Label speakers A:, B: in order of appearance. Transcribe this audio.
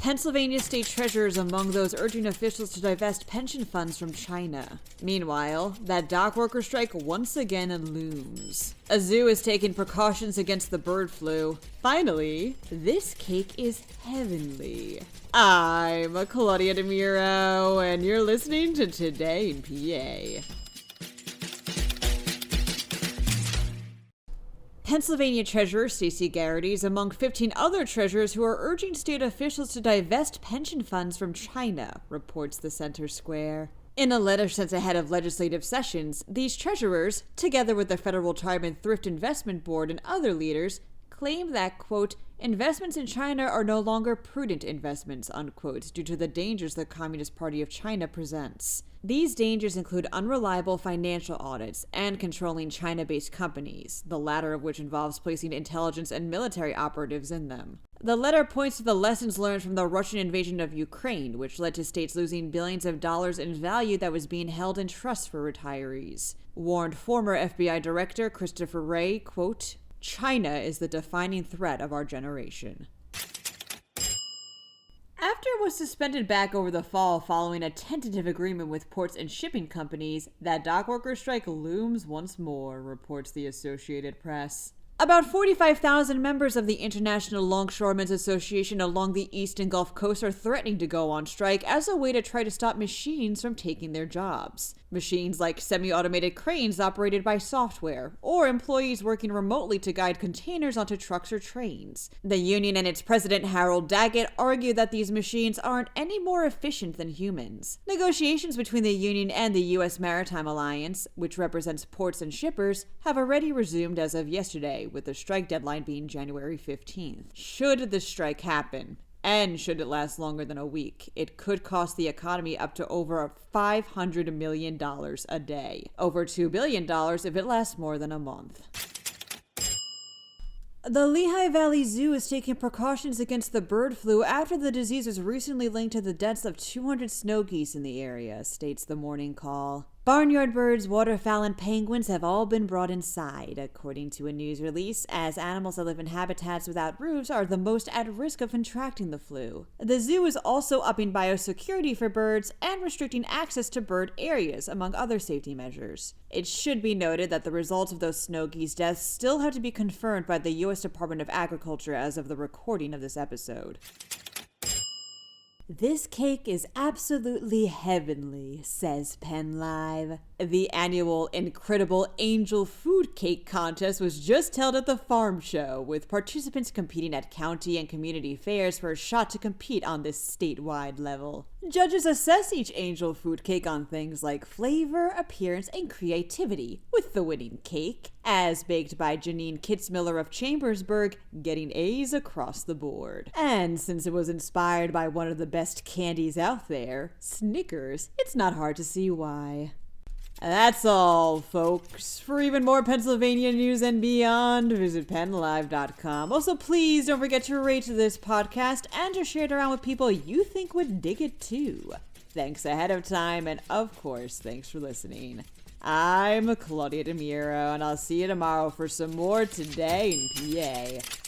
A: Pennsylvania state treasurers among those urging officials to divest pension funds from China. Meanwhile, that dock worker strike once again looms. A zoo is taking precautions against the bird flu. Finally, this cake is heavenly. I'm Claudia Dimuro, and you're listening to Today in PA. Pennsylvania Treasurer Stacey Garrity is among 15 other treasurers who are urging state officials to divest pension funds from China, reports the Center Square. In a letter sent ahead of legislative sessions, these treasurers, together with the Federal Retirement Thrift Investment Board and other leaders, claim that, quote, investments in China are no longer prudent investments, unquote, due to the dangers the Communist Party of China presents. These dangers include unreliable financial audits and controlling China-based companies, the latter of which involves placing intelligence and military operatives in them. The letter points to the lessons learned from the Russian invasion of Ukraine, which led to states losing billions of dollars in value that was being held in trust for retirees. Warned former FBI Director Christopher Wray, quote, China is the defining threat of our generation. After it was suspended back over the fall following a tentative agreement with ports and shipping companies, that dock worker strike looms once more, reports the Associated Press. About 45,000 members of the International Longshoremen's Association along the East and Gulf Coast are threatening to go on strike as a way to try to stop machines from taking their jobs. Machines like semi-automated cranes operated by software, or employees working remotely to guide containers onto trucks or trains. The union and its president Harold Daggett argue that these machines aren't any more efficient than humans. Negotiations between the union and the U.S. Maritime Alliance, which represents ports and shippers, have already resumed as of yesterday, with the strike deadline being January 15th. Should the strike happen, and should it last longer than a week, it could cost the economy up to over $500 million a day. Over $2 billion if it lasts more than a month. The Lehigh Valley Zoo is taking precautions against the bird flu after the disease was recently linked to the deaths of 200 snow geese in the area, states the Morning Call. Barnyard birds, waterfowl, and penguins have all been brought inside, according to a news release, as animals that live in habitats without roofs are the most at risk of contracting the flu. The zoo is also upping biosecurity for birds and restricting access to bird areas, among other safety measures. It should be noted that the results of those snow geese deaths still have to be confirmed by the U.S. Department of Agriculture as of the recording of this episode. This cake is absolutely heavenly, says PennLive. The annual Incredible Angel Food Cake Contest was just held at the Farm Show, with participants competing at county and community fairs for a shot to compete on this statewide level. Judges assess each angel food cake on things like flavor, appearance, and creativity, with the winning cake, as baked by Janine Kitzmiller of Chambersburg, getting A's across the board. And since it was inspired by one of the best candies out there, Snickers, it's not hard to see why. That's all, folks. For even more Pennsylvania news and beyond, visit PennLive.com. Also, please don't forget to rate this podcast and to share it around with people you think would dig it too. Thanks ahead of time, and of course, thanks for listening. I'm Claudia Dimuro, and I'll see you tomorrow for some more Today in PA.